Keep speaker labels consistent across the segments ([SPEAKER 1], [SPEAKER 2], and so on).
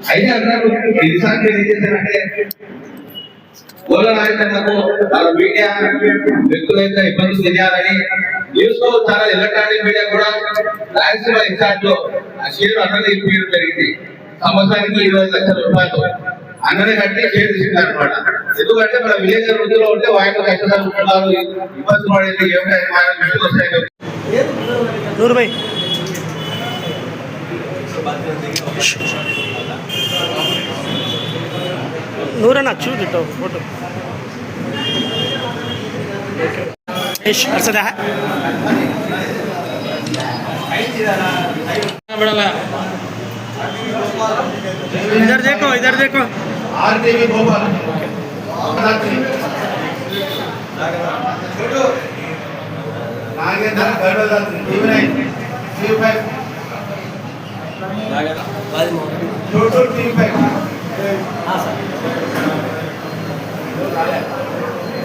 [SPEAKER 1] అయితే అన్నారు ఎన్నిసార్లు ఏం చేశారంటే గోళనాయకులకు వాళ్ళ మీడియా వ్యక్తులైతే ఇబ్బందులు తెలియాలని న్యూస్ లో చాలా ఎలక్ట్రానిక్ మీడియా కూడా రాయలసీమ ఇన్ఛార్జ్ లో షేర్ అన్నది ఇప్పించడం జరిగింది. సంవత్సరానికి 20 లక్షల రూపాయలు అన్ననే కట్టి షేర్ తీసుకుంటారు అనమాట. ఎందుకంటే మన విలేజ్ వృద్ధిలో ఉంటే వాయిదా కష్టపడుతున్నారు, ఇబ్బందులు పడేది ఏమిటో వస్తాయి.
[SPEAKER 2] नूरना चूज फोटो अर्षद है इधर देखो
[SPEAKER 1] आरटीवी भोपाल नागेंद्र गढ़वाल टीवी 9 छोटू टीवी 5 हाँ सर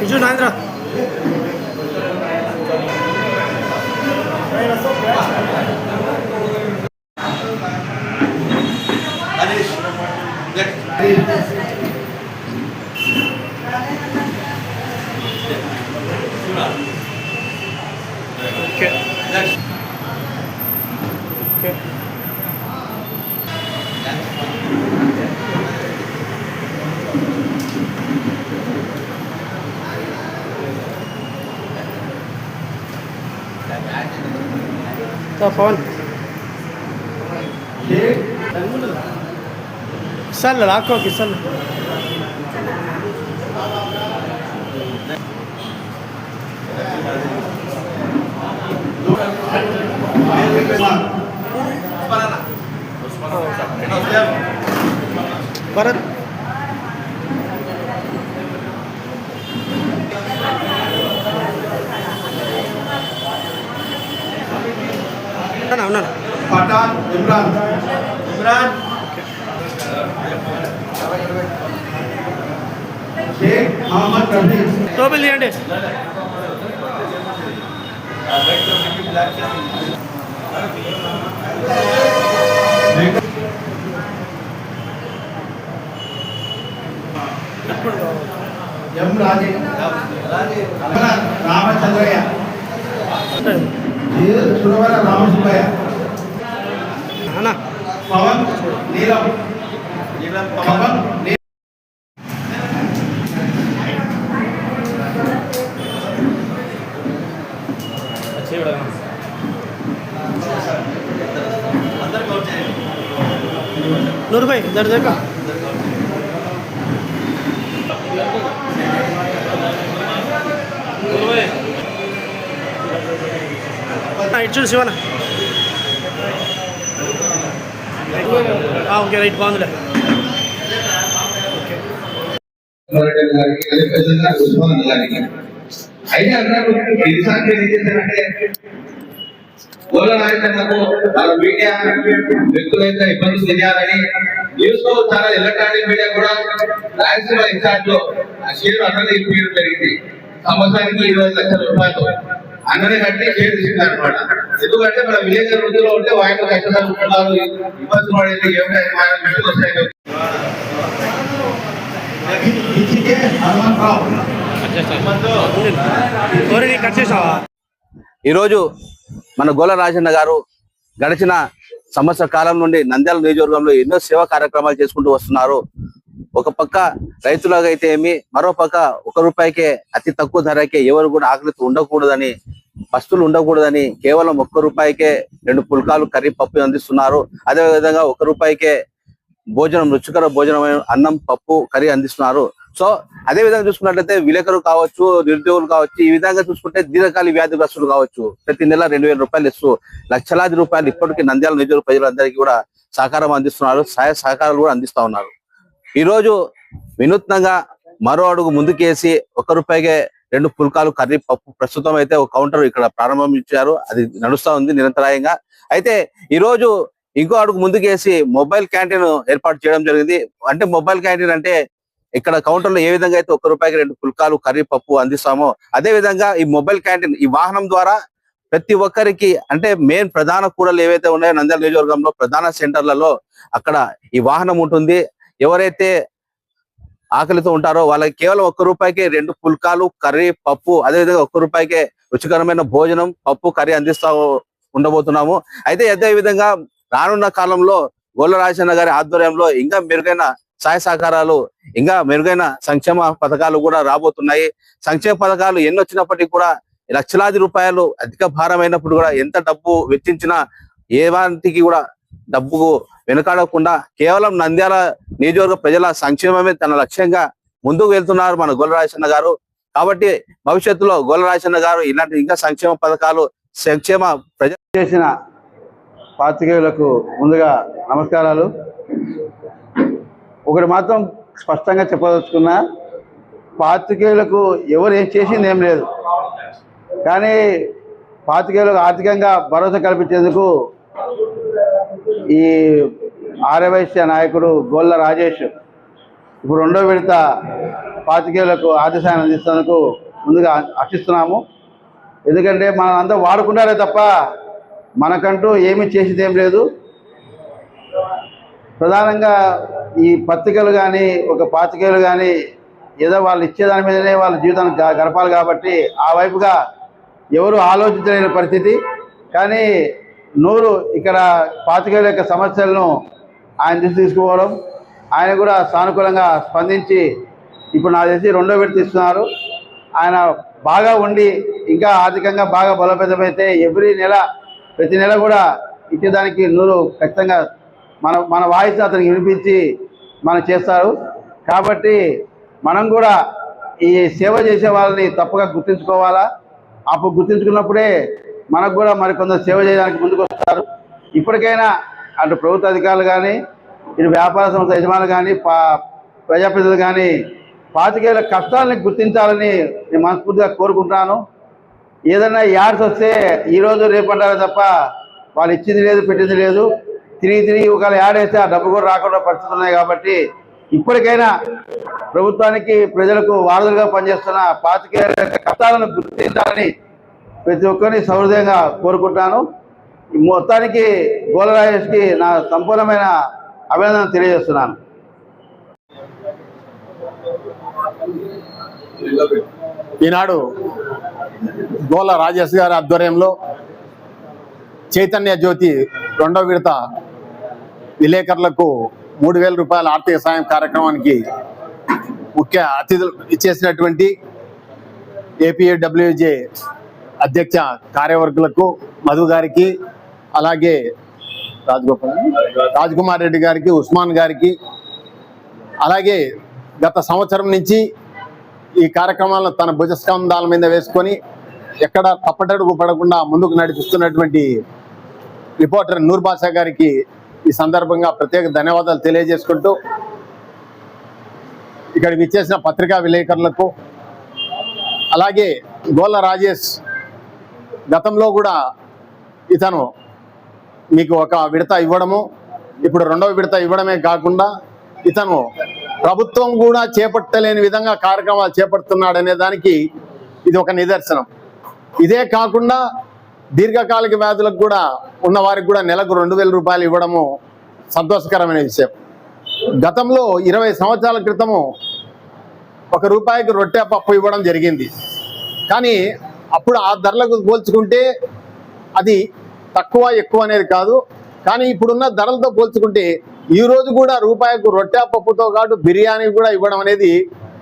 [SPEAKER 2] बिजू नागेंद्र फोन किसल लाखों किसल भरत
[SPEAKER 1] पठान इमरान शेख मोहम्मद रफी
[SPEAKER 2] तो भी लिया
[SPEAKER 1] एम राजे रामचंद्रయ్య सुरवरा रामसुब्बయ్య
[SPEAKER 2] ना
[SPEAKER 1] पवन नीलम पवन
[SPEAKER 2] नूर भाई इधर देखो इच्छू शिवना ओके రైట్ బాగుందిలే
[SPEAKER 1] అయితే అన్నారు ఎన్నిసార్లు ఏం చేశారంటే గోళనాయకులకు వాళ్ళ మీడియా వ్యక్తులైతే ఇబ్బందులు తెలియాలని న్యూస్ లో చాలా ఎలక్ట్రానిక్ మీడియా కూడా రాయలసీమ ఇన్ఛార్జ్ లో షేర్ అన్నది ఇప్పించడం జరిగింది. సంవత్సరానికి 20 లక్షల రూపాయలు అన్ననే కట్టి షేర్ తీసుకుంటారు అనమాట. ఎందుకంటే మన విలేజ్ వృద్ధిలో ఉంటే వాయిదా కష్టపడుతున్నారు, ఇబ్బందులు పడేది ఏమిటో వస్తాయి.
[SPEAKER 3] ఈరోజు మన గోల రాజన్న గారు గడిచిన సంవత్సర కాలం నుండి నంద్యాల నియోజకవర్గంలో ఎన్నో సేవా కార్యక్రమాలు చేసుకుంటూ వస్తున్నారు. ఒక పక్క రైతులాగా అయితే ఏమి, మరో పక్క 1 రూపాయికే అతి తక్కువ ధరకే ఎవరు కూడా ఆకలితో ఉండకూడదని, వస్తువులు ఉండకూడదని కేవలం 1 రూపాయికే 2 పుల్కాలు కర్రీ పప్పు అందిస్తున్నారు. అదే విధంగా 1 రూపాయికే భోజనం, రుచికర భోజనమైన అన్నం పప్పు కర్రీ అందిస్తున్నారు. సో అదే విధంగా చూసుకున్నట్లయితే విలేకరులు కావచ్చు, నిరుద్యోగులు కావచ్చు, ఈ విధంగా చూసుకుంటే దీర్ఘకాలిక వ్యాధిగ్రస్తులు కావచ్చు ప్రతి నెల 2000 రూపాయలు ఇస్తూ లక్షలాది రూపాయలు ఇప్పటికీ నంద్యాల నియోజకవర్గ ప్రజలందరికీ కూడా సహకారం అందిస్తున్నారు, సహకారాలు కూడా అందిస్తా ఉన్నారు. ఈ రోజు వినూత్నంగా మరో అడుగు ముందుకేసి 1 రూపాయికే 2 పుల్కాలు కర్రీ పప్పు ప్రస్తుతం అయితే ఒక కౌంటర్ ఇక్కడ ప్రారంభించారు. అది నడుస్తా ఉంది నిరంతరాయంగా. అయితే ఈ రోజు ఇంకో అడుగు ముందుకేసి మొబైల్ క్యాంటీన్ ఏర్పాటు చేయడం జరిగింది. అంటే మొబైల్ క్యాంటీన్ అంటే ఇక్కడ కౌంటర్ లో ఏ విధంగా అయితే 1 రూపాయికి 2 పుల్కాలు కర్రీ పప్పు అందిస్తామో అదే విధంగా ఈ మొబైల్ క్యాంటీన్, ఈ వాహనం ద్వారా ప్రతి ఒక్కరికి అంటే మెయిన్ ప్రధాన కూడలు ఏవైతే ఉన్నాయో నంద్యాల నియోజకవర్గంలో ప్రధాన సెంటర్లలో అక్కడ ఈ వాహనం ఉంటుంది. ఎవరైతే ఆకలితో ఉంటారో వాళ్ళకి కేవలం ₹1 2 పుల్కాలు, కర్రీ, పప్పు, అదేవిధంగా ₹1 రుచికరమైన భోజనం, పప్పు, కర్రీ అందిస్తా ఉండబోతున్నాము. అయితే అదే విధంగా రానున్న కాలంలో గోళ్ళ రాజన్న గారి ఆధ్వర్యంలో ఇంకా మెరుగైన సహాయ సహకారాలు, ఇంకా మెరుగైన సంక్షేమ పథకాలు కూడా రాబోతున్నాయి. సంక్షేమ పథకాలు ఎన్ని వచ్చినప్పటికీ కూడా లక్షలాది రూపాయలు అధిక భారమైనప్పుడు కూడా ఎంత డబ్బు వెచ్చించినా ఏ వాటికి కూడా డబ్బుకు వెనుకాడకుండా కేవలం నంద్యాల నియోజకవర్గ ప్రజల సంక్షేమమే తన లక్ష్యంగా ముందుకు వెళ్తున్నారు మన గోళ్ళ రాజన్న గారు. కాబట్టి భవిష్యత్తులో గోళ్ళ రాజన్న గారు ఇలాంటి ఇంకా సంక్షేమ పథకాలు, సంక్షేమ ప్రజ
[SPEAKER 4] చేసిన పాత్రికేయులకు ముందుగా నమస్కారాలు. ఒకటి మాత్రం స్పష్టంగా చెప్పదలుచుకున్నా, పాత్రికేయులకు ఎవరు ఏం చేసింది ఏం లేదు. కానీ పాత్రికేయులకు ఆర్థికంగా భరోసా కల్పించేందుకు ఈ ఆర్యవైశ్య నాయకుడు గోళ్ళ రాజేష్ ఇప్పుడు 2వ విడత పాత్రికేయులకు ఆర్థిక సాయం అందిస్తున్నందుకు ముందుగా హర్షిస్తున్నాము. ఎందుకంటే మనం అంతా వాడుకున్నారే తప్ప మనకంటూ ఏమీ చేసేది ఏం లేదు. ప్రధానంగా ఈ పత్రికలు కానీ ఒక పాత్రికేయులు కానీ ఏదో వాళ్ళు ఇచ్చేదాని మీదనే వాళ్ళ జీవితాన్ని గడపాలి కాబట్టి ఆ వైపుగా ఎవరు ఆలోచించలేని పరిస్థితి. కానీ ఇక్కడ పాత్రికేయుల యొక్క సమస్యలను ఆయన దృష్టి తీసుకుపోవడం, ఆయన కూడా సానుకూలంగా స్పందించి ఇప్పుడు నాకు తెలిసి 2వ విడత ఇస్తున్నారు. ఆయన బాగా ఉండి ఇంకా ఆర్థికంగా బాగా బలోపేతమైతే ప్రతి నెల కూడా ఇచ్చేదానికి 100 ఖచ్చితంగా మన వాయిస్ అతనికి వినిపించి మనం చేస్తారు. కాబట్టి మనం కూడా ఈ సేవ చేసే వాళ్ళని తప్పగా గుర్తించుకోవాలా. అప్పుడు గుర్తించుకున్నప్పుడే మనకు కూడా మరికొందరు సేవ చేయడానికి ముందుకు వస్తారు. ఇప్పటికైనా అటు ప్రభుత్వ అధికారులు కానీ, ఇటు వ్యాపార సంస్థ యజమానులు కానీ, ప్రజాప్రతినిధులు కానీ పాత్రికేయుల కష్టాలని గుర్తించాలని నేను మనస్ఫూర్తిగా కోరుకుంటున్నాను. ఏదైనా యాడ్స్ వస్తే ఈరోజు రేపంటారే తప్ప వాళ్ళు ఇచ్చింది లేదు, పెట్టింది లేదు. తిరిగి ఒకవేళ యాడ్ వేస్తే ఆ డబ్బు కూడా రాకుండా పరిస్థితులు ఉన్నాయి. కాబట్టి ఇప్పటికైనా ప్రభుత్వానికి, ప్రజలకు వారధులుగా పనిచేస్తున్న పాత్రికేయుల కష్టాలను గుర్తించాలని ప్రతి ఒక్కరిని సహృదయంగా కోరుకుంటాను. మొత్తానికి గోళ్ళ రాజేష్కి నా సంపూర్ణమైన అభినందన తెలియజేస్తున్నాను.
[SPEAKER 5] ఈనాడు గోళ్ళ రాజేష్ గారి ఆధ్వర్యంలో చైతన్య జ్యోతి 2వ విడత విలేకరులకు ₹3,000 ఆర్థిక సాయం కార్యక్రమానికి ముఖ్య అతిథులు ఇచ్చేసినటువంటి ఏపీఏడబ్ల్యూజే అధ్యక్ష కార్యవర్గులకు మధు గారికి, అలాగే రాజ్కుమార్ రెడ్డి గారికి, ఉస్మాన్ గారికి, అలాగే గత సంవత్సరం నుంచి ఈ కార్యక్రమాలను తన భుజస్కంధాల మీద వేసుకొని ఎక్కడ తప్పటడుగు పడకుండా ముందుకు నడిపిస్తున్నటువంటి రిపోర్టర్ నూర్ బాషా గారికి ఈ సందర్భంగా ప్రత్యేక ధన్యవాదాలు తెలియజేసుకుంటూ, ఇక్కడికి విచ్చేసిన పత్రికా విలేకరులకు, అలాగే గోళ్ళ రాజేష్ గతంలో కూడా ఇతను మీకు ఒక విడత ఇవ్వడము, ఇప్పుడు 2వ విడత ఇవ్వడమే కాకుండా ఇతను ప్రభుత్వం కూడా చేపట్టలేని విధంగా కార్యక్రమాలు చేపడుతున్నాడనే దానికి ఇది ఒక నిదర్శనం. ఇదే కాకుండా దీర్ఘకాలిక వ్యాధులకు కూడా ఉన్న వారికి కూడా నెలకు ₹2,000 ఇవ్వడము సంతోషకరమైన విషయం. గతంలో 20 సంవత్సరాల క్రితము ₹1 రొట్టె పప్పు ఇవ్వడం జరిగింది. కానీ అప్పుడు ఆ ధరలకు పోల్చుకుంటే అది తక్కువ ఎక్కువ అనేది కాదు. కానీ ఇప్పుడున్న ధరలతో పోల్చుకుంటే ఈ రోజు కూడా ₹1 రొట్టె పప్పుతో పాటు బిర్యానీ కూడా ఇవ్వడం అనేది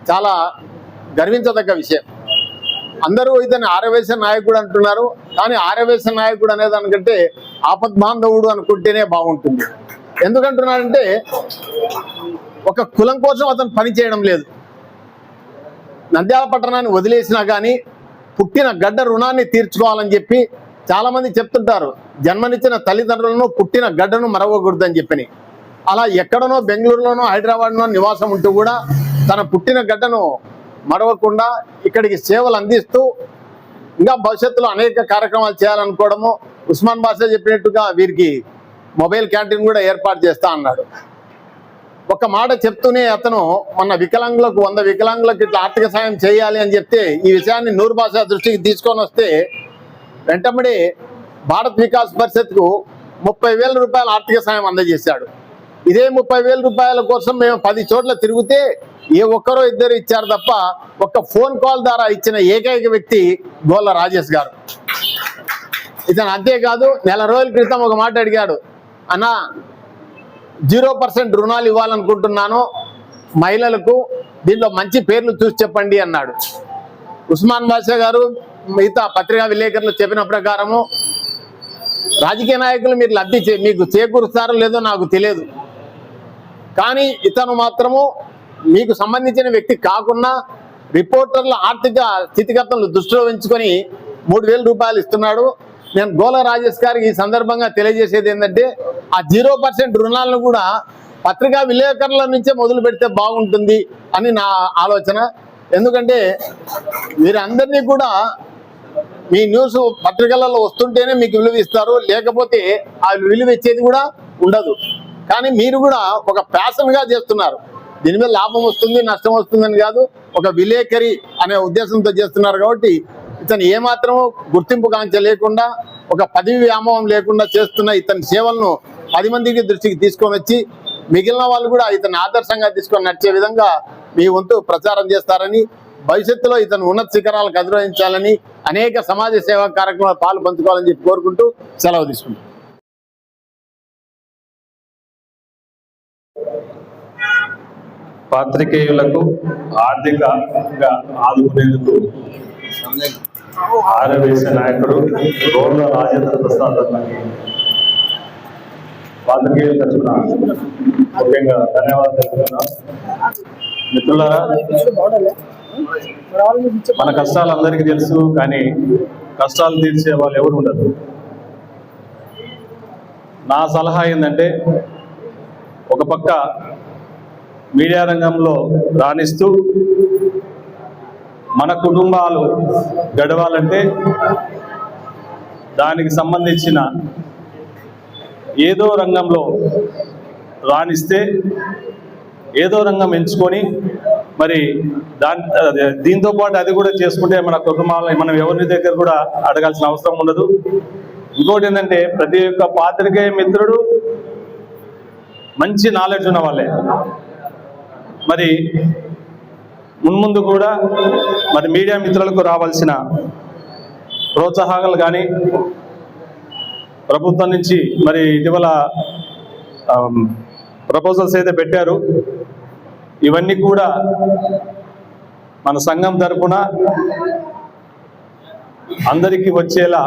[SPEAKER 5] చాలా గర్వించదగ్గ విషయం. అందరూ ఇతన్ని ఆర్యవైశ్య నాయకుడు అంటున్నారు. కానీ ఆర్యవైశ్య నాయకుడు అనే దానికంటే ఆపద్బాంధవుడు అనుకుంటేనే బాగుంటుంది. ఎందుకంటున్నారంటే ఒక కులం కోసం అతను పని చేయడం లేదు. నంద్యాల పట్టణాన్ని వదిలేసినా కానీ పుట్టిన గడ్డ రుణాన్ని తీర్చుకోవాలని చెప్పి చాలా మంది చెప్తుంటారు. జన్మనిచ్చిన తల్లిదండ్రులను, పుట్టిన గడ్డను మరవకూడదని చెప్పని. అలా ఎక్కడనో బెంగళూరులోనో హైదరాబాద్లో నివాసం ఉంటూ కూడా తన పుట్టిన గడ్డను మరవకుండా ఇక్కడికి సేవలు అందిస్తూ ఇంకా భవిష్యత్తులో అనేక కార్యక్రమాలు చేయాలనుకోవడము. ఉస్మాన్ బాషా చెప్పినట్టుగా వీరికి మొబైల్ క్యాంటీన్ కూడా ఏర్పాటు చేస్తా అన్నాడు. ఒక మాట చెప్తూనే అతను మొన్న వికలాంగులకు 100 వికలాంగులకు ఇట్లా ఆర్థిక సాయం చేయాలి అని చెప్తే ఈ విషయాన్ని నూర్ బాషా దృష్టికి తీసుకొని వస్తే వెంటబడి భారత్ వికాస్ పరిషత్కు 30,000 రూపాయల ఆర్థిక సాయం అందజేశాడు. ఇదే 30,000 రూపాయల కోసం మేము 10 చోట్ల తిరిగితే ఏ ఒక్కరో ఇద్దరు ఇచ్చారు తప్ప ఒక్క ఫోన్ కాల్ ద్వారా ఇచ్చిన ఏకైక వ్యక్తి గోళ్ళ రాజేష్ గారు. ఇతను అంతేకాదు, నెల రోజుల క్రితం ఒక మాట అడిగాడు, అన్న 0% రుణాలు ఇవ్వాలనుకుంటున్నాను మహిళలకు, దీంట్లో మంచి పేర్లు చూసి చెప్పండి అన్నాడు. ఉస్మాన్ బాషా గారు మిగతా పత్రికా విలేకరులు చెప్పిన ప్రకారము రాజకీయ నాయకులు మీరు మీకు చేకూరుస్తారో లేదో నాకు తెలియదు, కానీ ఇతను మాత్రము మీకు సంబంధించిన వ్యక్తి కాకుండా రిపోర్టర్ల ఆర్థిక స్థితిగతులను దృష్టిలో ఉంచుకొని 3,000 రూపాయలు ఇస్తున్నాడు. నేను గోళ్ళ రాజేష్ గారికి ఈ సందర్భంగా తెలియజేసేది ఏంటంటే ఆ 0% రుణాలను కూడా పత్రికా విలేకరుల నుంచే మొదలు పెడితే బాగుంటుంది అని నా ఆలోచన. ఎందుకంటే వీరందరినీ కూడా మీ న్యూస్ పత్రికలలో వస్తుంటేనే మీకు విలువ ఇస్తారు, లేకపోతే ఆ విలువ ఇచ్చేది కూడా ఉండదు. కానీ మీరు కూడా ఒక ప్యాషన్గా చేస్తున్నారు, దీని మీద లాభం వస్తుంది నష్టం వస్తుందని కాదు, ఒక విలేకరి అనే ఉద్దేశంతో చేస్తున్నారు. కాబట్టి ఇతను ఏమాత్రము గుర్తింపు కాంక్ష లేకుండా, ఒక పదవి వ్యామోహం లేకుండా చేస్తున్న ఇతని సేవలను 10 మందికి దృష్టికి తీసుకొని వచ్చి మిగిలిన వాళ్ళు కూడా ఇతను ఆదర్శంగా తీసుకొని నడిచే విధంగా మీ వంతు ప్రచారం చేస్తారని, భవిష్యత్తులో ఇతను ఉన్నత శిఖరాలకు అధిరోహించాలని, అనేక సమాజ సేవా కార్యక్రమాలు పాలు పంచుకోవాలని చెప్పి కోరుకుంటూ సెలవు తీసుకుంటాం.
[SPEAKER 6] పాత్రికేయులకు ఆర్థికంగా ఆదుకునేందుకు ఆరవేశ నాయకుడు గోళ్ళ రాజేంద్ర ప్రసాద్ అన్నకి పాత్రికేయుల తరఫున ముఖ్యంగా ధన్యవాదాలు తెలుపుతున్నాం. మిత్రులారా, మన కష్టాలు అందరికీ తెలుసు, కానీ కష్టాలు తీర్చే వాళ్ళు ఎవరు ఉండదు. నా సలహా ఏంటంటే, ఒక పక్క మీడియా రంగంలో రాణిస్తూ మన కుటుంబాలు గడవాలంటే దానికి సంబంధించిన ఏదో రంగంలో రాణిస్తే, ఏదో రంగం ఎంచుకొని మరి దీంతో పాటు అది కూడా చేసుకుంటే మన కుటుంబాలను మనం ఎవరి దగ్గర కూడా అడగాల్సిన అవసరం ఉండదు. ఇంకోటి ఏంటంటే, ప్రతి ఒక్క పాత్రికేయ మిత్రుడు మంచి నాలెడ్జ్ ఉన్న వాళ్ళే. మరి మున్ముందు కూడా మరి మీడియా మిత్రులకు రావాల్సిన ప్రోత్సాహకాలు కానీ ప్రభుత్వం నుంచి మరి ఇటీవల ప్రపోజల్స్ అయితే పెట్టారు, ఇవన్నీ కూడా మన సంఘం తరపున అందరికీ వచ్చేలా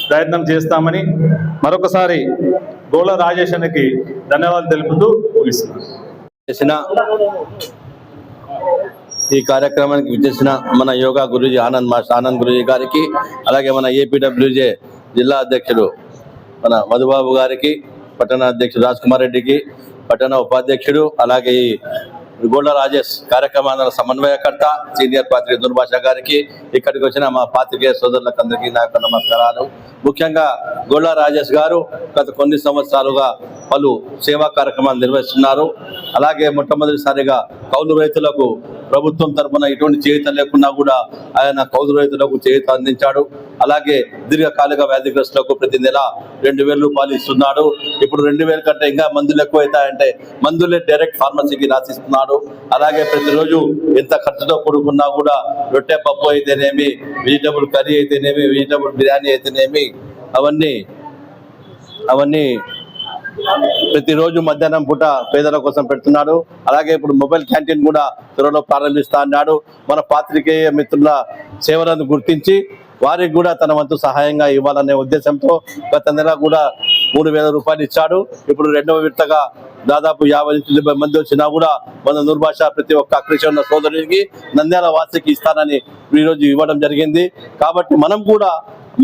[SPEAKER 6] ప్రయత్నం చేస్తామని మరొకసారి గోళ్ళ రాజేష్ అన్నకి ధన్యవాదాలు తెలుపుతూ ముగిస్తున్నాను.
[SPEAKER 3] ఈ కార్యక్రమానికి విచ్చేసిన మన యోగా గురూజీ ఆనంద్ గురూజీ గారికి, అలాగే మన ఏపీడబ్ల్యూజే జిల్లా అధ్యక్షుడు మన మధుబాబు గారికి, పట్టణ అధ్యక్షుడు రాజ్ కుమార్ రెడ్డికి, పట్టణ ఉపాధ్యక్షుడు, అలాగే ఈ గోళ్ళ రాజేష్ కార్యక్రమాల సమన్వయకర్త సీనియర్ పాత్రికేయ దుర్భాష గారికి, ఇక్కడికి వచ్చిన మా పాత్రికేయ సోదరులకు అందరికీ నా యొక్క నమస్కారాలు. ముఖ్యంగా గోళ్ళ రాజేష్ గారు గత కొన్ని సంవత్సరాలుగా పలు సేవా కార్యక్రమాలు నిర్వహిస్తున్నారు. అలాగే మొట్టమొదటిసారిగా కౌలు రైతులకు ప్రభుత్వం తరఫున ఎటువంటి చేయూత లేకున్నా కూడా ఆయన కౌలు రైతులకు చేయూత అందించాడు. అలాగే దీర్ఘకాలిక వ్యాధిగ్రస్తులకు ప్రతి నెల 2,000 రూపాయలు ఇస్తున్నాడు. ఇప్పుడు 2,000 కంటే ఇంకా మందులు ఎక్కువ అవుతాయంటే మందులే డైరెక్ట్ ఫార్మసీకి రాసిస్తున్నాడు. అలాగే ప్రతిరోజు ఎంత ఖర్చుతో కూడుకున్నా కూడా రొట్టె పప్పు అయితేనేమి, వెజిటబుల్ కర్రీ అయితేనేమి, వెజిటబుల్ బిర్యానీ అయితేనేమి, అవన్నీ ప్రతిరోజు మధ్యాహ్నం పూట పేదల కోసం పెడుతున్నాడు. అలాగే ఇప్పుడు మొబైల్ క్యాంటీన్ కూడా త్వరలో ప్రారంభిస్తా అన్నాడు. మన పాత్రికేయ మిత్రుల సేవలను గుర్తించి వారికి కూడా తన వంతు సహాయంగా ఇవ్వాలనే ఉద్దేశంతో గత నెల కూడా 3,000 రూపాయలు ఇచ్చాడు. ఇప్పుడు రెండవ విడతగా దాదాపు 50-70 మంది వచ్చినా కూడా మన నూర్భాష ప్రతి ఒక్క అక్రిషన్ ఉన్న సోదరునికి నంద్యాల వాసికి ఇస్తానని ఈరోజు ఇవ్వడం జరిగింది. కాబట్టి మనం కూడా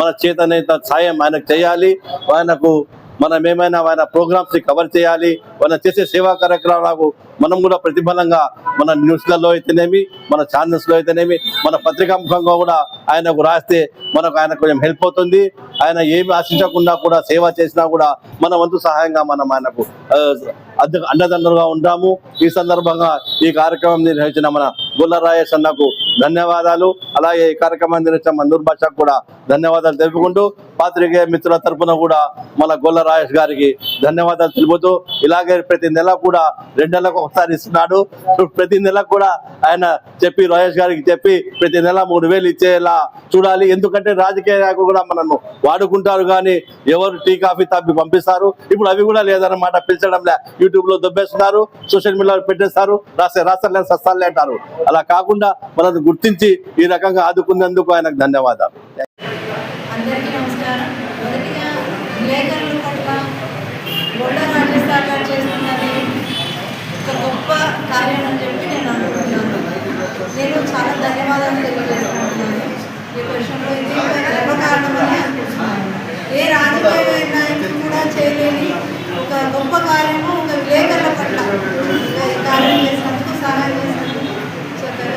[SPEAKER 3] మన చేతనైత సాయం ఆయనకు చేయాలి. మనం ఏమైనా ఆయన ప్రోగ్రామ్స్ ని కవర్ చేయాలి. మనం చేసే సేవా కార్యక్రమాలకు మనం కూడా ప్రతిఫలంగా మన న్యూస్లలో అయితేనేమి, మన ఛానల్స్ లో అయితేనేమి, మన పత్రికా ముఖంగా కూడా ఆయనకు రాస్తే ఆయన కొంచెం హెల్ప్ అవుతుంది. ఆయన ఏమి ఆశించకుండా కూడా సేవ చేసినా కూడా మన వంతు సహాయంగా మనం ఆయనకు అండదండలుగా ఉంటాము. ఈ సందర్భంగా ఈ కార్యక్రమం నిర్వహించిన మన
[SPEAKER 7] గొల్ల రాజేష్ అన్నకు ధన్యవాదాలు. అలాగే ఈ కార్యక్రమాన్ని నిర్వహించిన మందూర్ భాషకు కూడా ధన్యవాదాలు తెలుపుకుంటూ పాత్రికేయ మిత్రుల తరపున కూడా మన గొల్ల రాజేష్ గారికి ధన్యవాదాలు తెలుపుతూ ఇలాగే ప్రతి నెల కూడా 2 నెలలకు ఒకసారి ఇస్తున్నాడు. ప్రతి నెల కూడా ఆయన చెప్పి రాజేష్ గారికి చెప్పి ప్రతి నెల 3,000 ఇచ్చేలా చూడాలి. ఎందుకంటే రాజకీయ నాయకులు కూడా మనను వాడుకుంటారు కానీ ఎవరు టీ కాఫీ తాపి పంపిస్తారు. ఇప్పుడు అవి కూడా లేదన్నమాట. పిలిచడంలే, యూట్యూబ్ లో దొబ్బేస్తున్నారు, సోషల్ మీడియాలో పెట్టేస్తారు, రాస్తారులే సస్తాలే అంటారు. అలా కాకుండా మనల్ని గుర్తించి ఈ రకంగా ఆదుకున్నందుకు ఆయనకు ధన్యవాదాలు.
[SPEAKER 8] అందరికీ నమస్కారం. మొదటిగా విలేకరుల పట్ల గొల్ల రాజేష్ గారు చేస్తున్నది ఒక గొప్ప కార్యం అని చెప్పి నేను అనుకుంటున్నాను. నేను చాలా ధన్యవాదాలు తెలియజేస్తున్నాను. ఈ విషయంలో ఇది గర్వకారణమని అనుకుంటున్నాను. ఏ రాజకీయ నాయకులు కూడా చేయలేని ఒక గొప్ప కార్యము ఒక విలేకరుల పట్ల కార్యం చేసినందుకు, సహాయం చేసినందుకు చక్కగా